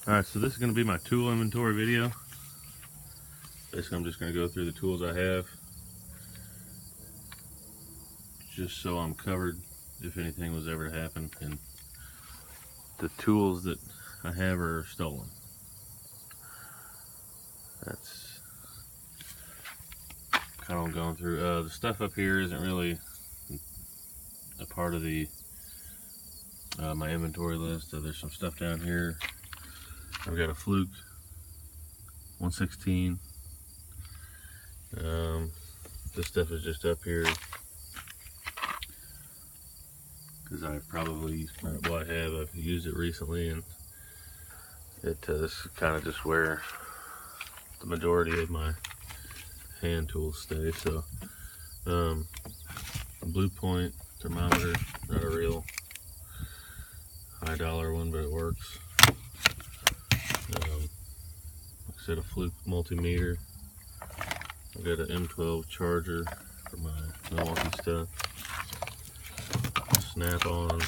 Alright, so this is going to be my tool inventory video. Basically, I'm just going to go through the tools I have, just so I'm covered if anything was ever to happen and the tools that I have are stolen. That's kind of what I'm going through. The stuff up here isn't really a part of the my inventory list. There's some stuff down here. I've got a Fluke 116. This stuff is just up here because I've used it recently, and this is kind of just where the majority of my hand tools stay. So a Blue Point thermometer, not a real high dollar one, but it works. Like I said, a Fluke multimeter. I've got an M12 charger for my Milwaukee stuff. Snap-on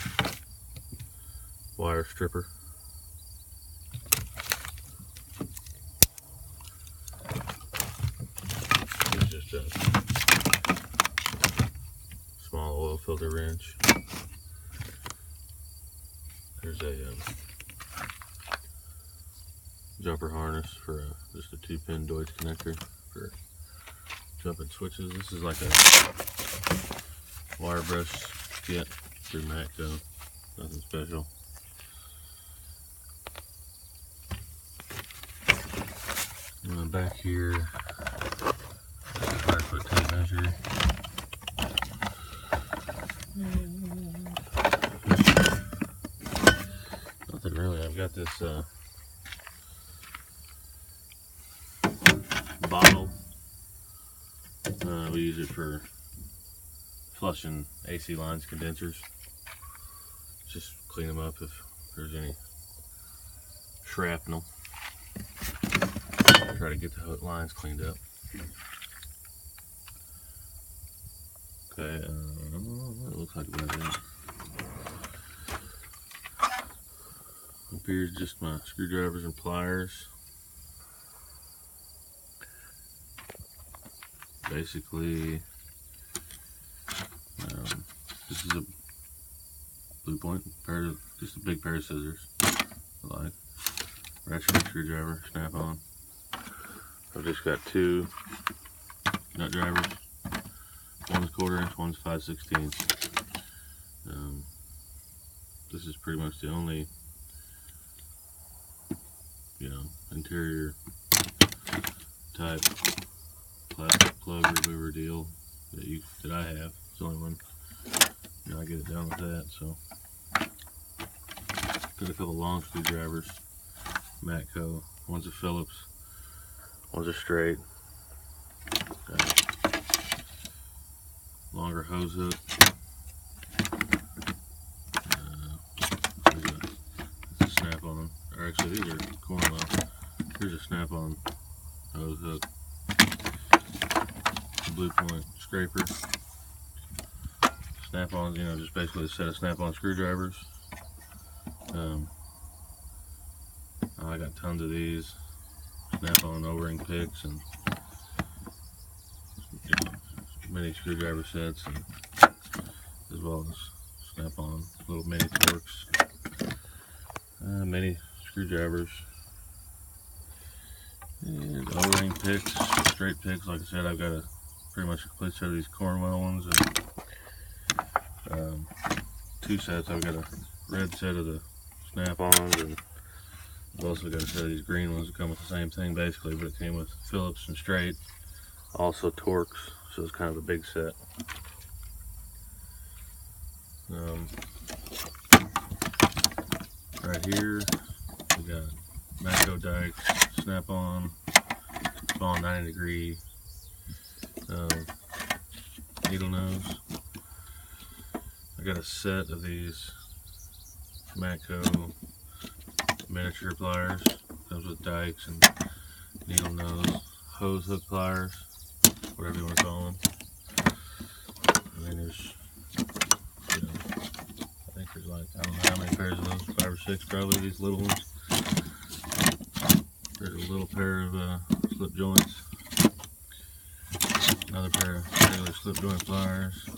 wire stripper. It's just a small oil filter wrench. There's a jumper harness for just a 2-pin Deutsch connector for jumping switches. This is like a wire brush kit through Matco, nothing special. And then back here, 5-foot tape measure. Nothing really. I've got this bottle. We use it for flushing AC lines, condensers. Just clean them up if there's any shrapnel. Try to get the lines cleaned up. Okay, it looks like about it. Up here is just my screwdrivers and pliers. Basically, this is a Blue Point just a big pair of scissors. I like ratchet screwdriver, snap-on. I've just got 2 nut drivers. One's 1/4 inch, one's 5/16. This is pretty much the only, interior type plastic plug remover deal that I have. It's the only one, I get it done with that. So got a couple long screwdrivers, Matco. One's a Phillips, one's a straight. Got a longer hose hook. There's a snap-on, or actually these are Cornwell. Here's a snap-on hose hook. Blue Point scraper. Snap-ons, just basically a set of snap-on screwdrivers. I got tons of these snap-on O-ring picks and mini screwdriver sets, and as well as snap-on little mini torques, mini screwdrivers, and O-ring picks, straight picks. Like I said, I've got pretty much a complete set of these Cornwell ones, and 2 sets. I've got a red set of the snap-ons, and I've also got a set of these green ones that come with the same thing basically, but it came with Phillips and straight, also Torx, so it's kind of a big set. Right here we got Matco Dykes snap-on, spawn 90-degree needle nose. I got a set of these Matco miniature pliers. Comes with dikes and needle nose, hose hook pliers, whatever you want to call them. And then there's, I think there's like, I don't know how many pairs of those, 5 or 6 probably, these little ones. There's a little pair of slip joints. Another pair of regular slip joint pliers.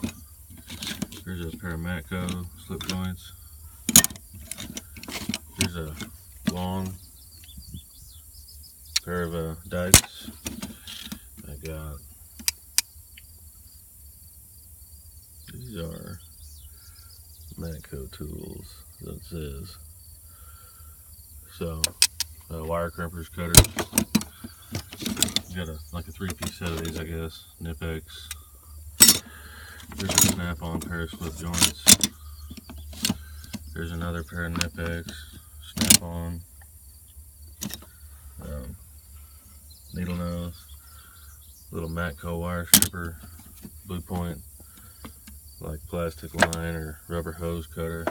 There's a pair of Matco slip joints. Here's a long pair of dikes. I got, these are Matco tools, that it says. So, wire crimpers, cutters. Got like a 3-piece set of these, I guess. Knipex. There's a snap-on pair of slip joints. There's another pair of Knipex, snap-on, needle nose, little Matco wire stripper, Blue Point, like plastic line or rubber hose cutter.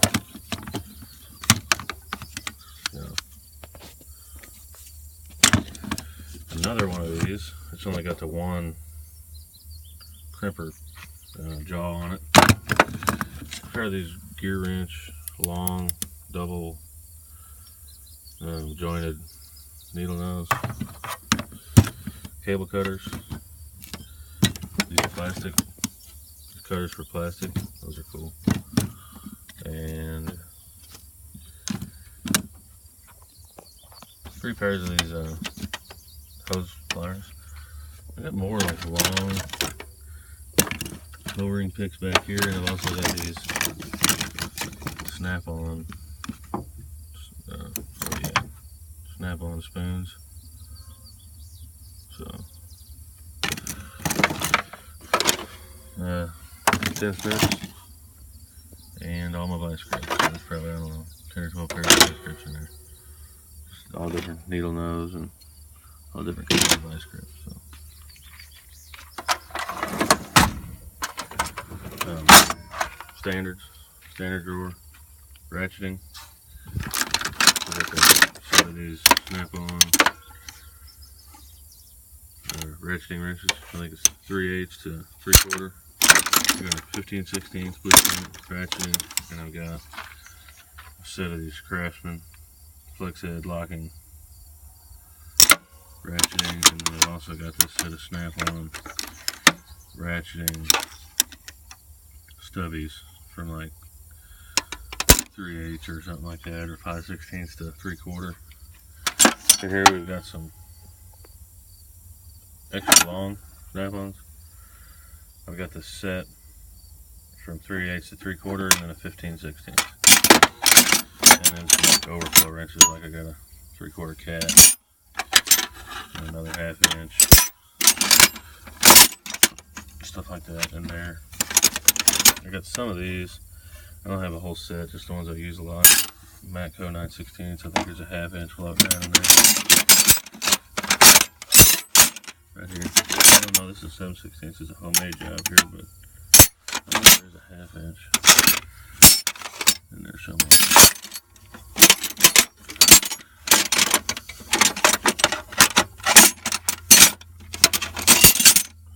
Another one of these. It's only got the one crimper jaw on it. A pair of these gear wrench, long, double jointed needle nose, cable cutters. These plastic cutters for plastic. Those are cool. And 3 pairs of these hose pliers. I got more like long lowering picks back here, and I've also got these snap-on snap-on spoons. So 10 strips and all my vice grips. So there's probably, I don't know, 10 or 12 pairs of vice grips in there. Just all different needle nose and all different kinds of vice grips. So. Standard drawer, ratcheting. We got the set of these snap-on ratcheting wrenches. I think it's 3/8 to 3/4. I got a 15/16 split ratcheting, and I've got a set of these Craftsman flex head locking ratcheting, and then I've also got this set of snap-on ratcheting stubbies from like 3/8 or something like that, or 5/16 to 3/4. And here we've got some extra long snap-ons. I've got this set from 3/8 to 3/4, and then a 15/16. And then some like overflow wrenches, like I got a 3/4 cat, and another 1/2 inch, stuff like that in there. I got some of these. I don't have a whole set, just the ones I use a lot. Matco 9/16. I think there's a 1/2 inch floating around in there. Right here. I don't know, this is 7/16. This is a homemade job here, but I think there's a 1/2 inch in there somewhere.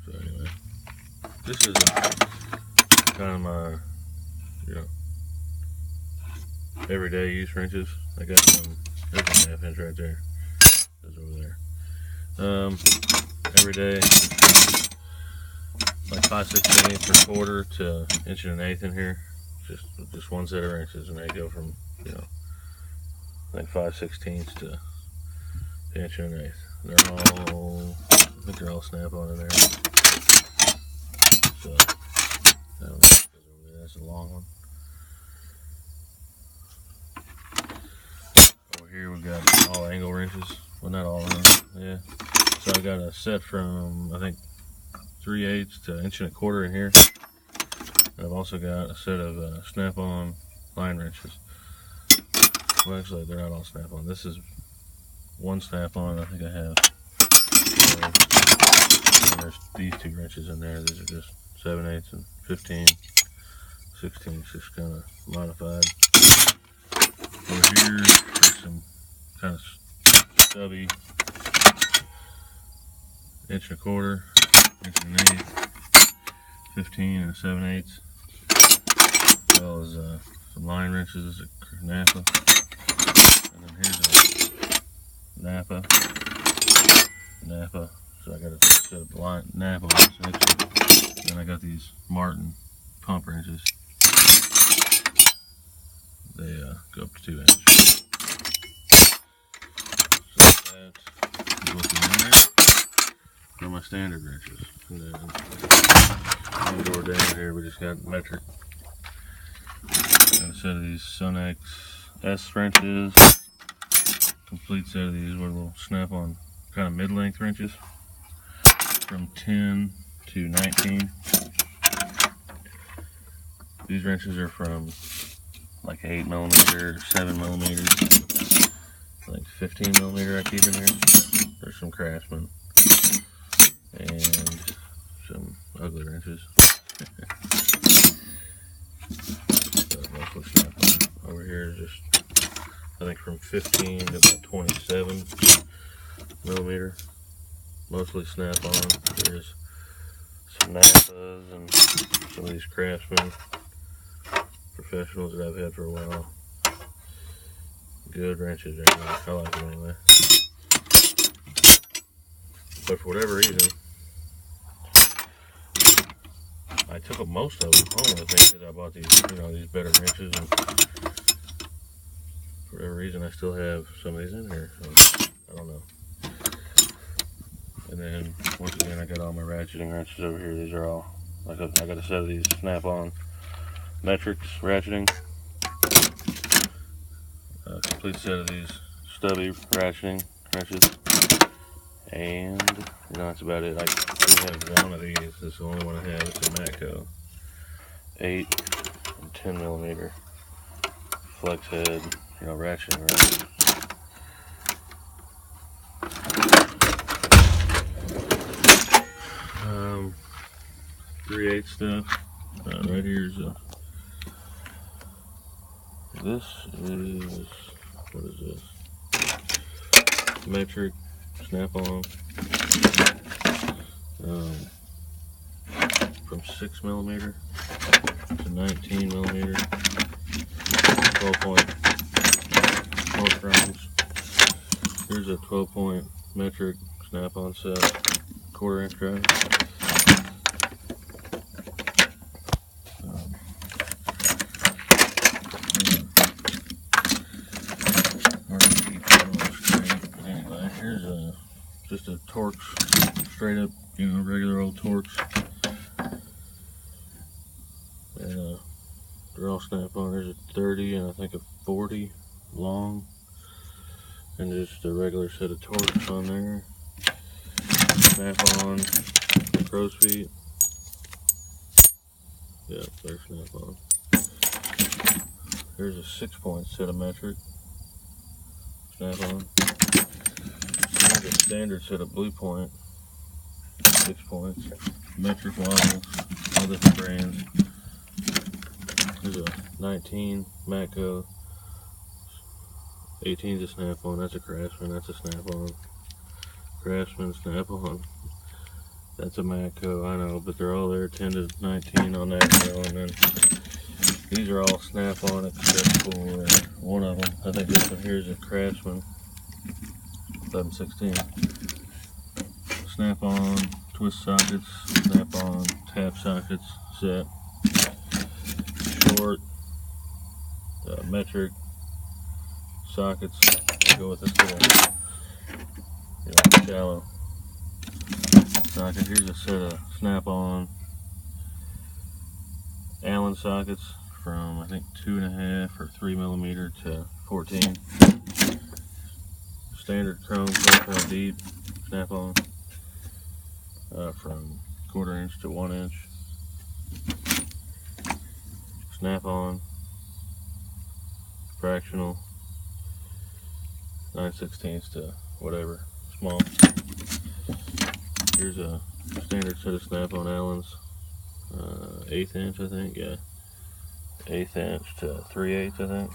So anyway, this is kind of my, everyday use wrenches. I got some, there's a 1/2 inch right there. Those over there. Every day, like 5/16 per quarter to 1 1/8 in here. Just one set of wrenches, and they go from, like 5/16 to 1 1/8. They're all, I think they're all snap-on in there. So, I don't know, that's a long one. Over here we've got all angle wrenches. Well, not all of them, yeah. So I got a set from, I think, 3/8 to 1 1/4 in here. And I've also got a set of snap-on line wrenches. Well, actually, they're not all snap-on. This is one snap-on. I think I have. And there's these 2 wrenches in there. These are just 7/8 and 15/16, just kind of modified. Over here, there's some kind of stubby 1 1/4, 1 1/8, 15 and 7/8, as well as some line wrenches, a Napa, and then here's a Napa got a set of blind nap on this section. Then I got these Martin pump wrenches. They go up to 2 inch. So that's looking in there for my standard wrenches. And then one door down here, we just got metric. Got a set of these Sunex S wrenches. Complete set of these little snap-on kind of mid-length wrenches from 10 to 19. These wrenches are from like 8mm, 7mm, like 15mm I keep in here. There's some Craftsman and some ugly wrenches. Mostly snap-on. Over here is just, I think, from 15 to about 27mm. Mostly snap-on. There's some NAPAs and some of these Craftsman Professionals that I've had for a while. Good wrenches right now. I like them anyway. But for whatever reason, I took up most of them home with me because I bought these, these better wrenches, and for whatever reason I still have some of these in here. So I don't know. And then once again, I got all my ratcheting wrenches over here. These are all, I got a set of these snap-on metrics ratcheting. A complete set of these stubby ratcheting wrenches. And that's about it. I do have one of these. This is the only one I have. It's a Matco 8 and 10mm flex head, ratcheting wrench. 3/8 stuff. Right here's this is, what is this? Metric snap-on from 6mm to 19mm, 12-point torque rounds. Here's a 12-point metric snap-on set, 1/4 inch drive. Here's just a Torx, straight up, regular old Torx. And they're all snap-on. There's a 30 and I think a 40 long. And just a regular set of Torx on there. Snap-on, crow's feet. Yep, they're snap-on. Here's a 6-point set of metric. Snap-on. Here's a standard set of Blue Point, 6 points, metric wattles, all different brands. There's a 19 Matco, 18 is a snap-on, that's a Craftsman, that's a snap-on, Craftsman, snap-on, that's a Matco, I know, but they're all there, 10 to 19 on that deal. And then these are all snap-on except for one of them. I think this one here is a Craftsman 1116. Snap-on twist sockets, snap-on tap sockets set, short metric sockets to go with this little shallow socket. Here's a set of snap-on Allen sockets from I think 2.5 or 3mm to 14. Standard chrome 4-point deep snap-on from 1/4 inch to 1 inch. Snap-on fractional 9/16 to whatever, small. Here's a standard set of snap-on Allens, 1/8 inch I think, yeah, 1/8 inch to 3/8 I think.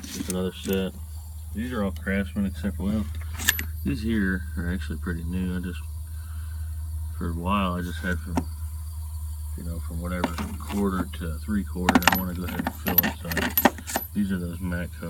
Just another set. These are all Craftsman except for, well, these here are actually pretty new. For a while I just had from whatever 1/4 to 3/4. I want to go ahead and fill it. So these are those Matco